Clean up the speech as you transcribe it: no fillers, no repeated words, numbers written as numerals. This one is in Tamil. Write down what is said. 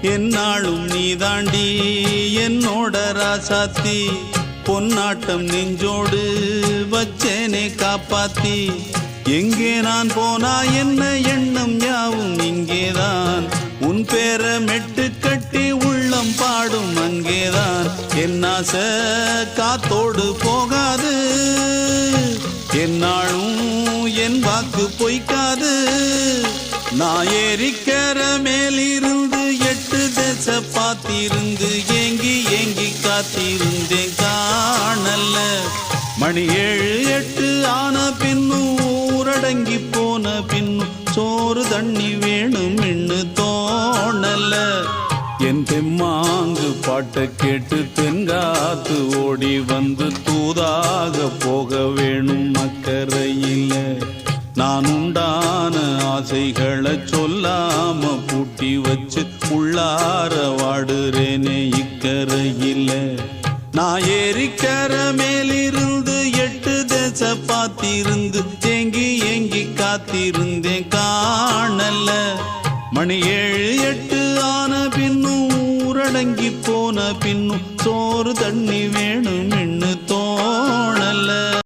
என்னாலும் நீதாண்டி என்னோட ராசாத்தி பொன்னாட்டம் நெஞ்சோடு வச்சேனே காப்பாத்தி எங்கே நான் போனா என்ன எண்ணம் யாவும் இங்கேதான் உன் பேர மெட்டு கட்டி உள்ளம் பாடும் அங்கேதான் என்னாச காத்தோடு போகாது என்னாலும் என் வாக்கு பொய்க்காது நான் ஏறிக்கிற மேலிருந்து 8 தேச பார்த்திருந்து ஏங்கி ஏங்கி காத்திருந்தேன் காணல்ல மணி 7 8 ஆன பின்னும் ஊரடங்கி போன பின்னும் சோறு தண்ணி வேணும் இன்னு தோணல என் தெம்மாங்கு பாட்டை கேட்டு தென்காத்து ஓடி வந்து தூதாக போக வேணும் அக்கறையில நான் உண்டான ஆசைகளை சொல்லாம பூட்டி வச்சு உள்ளார வாடுறேனே இக்கரையில நான் ஏறிக்கிற மேலிருந்து 8 தேச பார்த்திருந்து ஏங்கி ஏங்கி காத்திருந்தேன் காணல மணி 7 8 ஆன பின்னும் ஊரடங்கி போன பின்னும் சோறு தண்ணி வேணும் இன்னு தோணல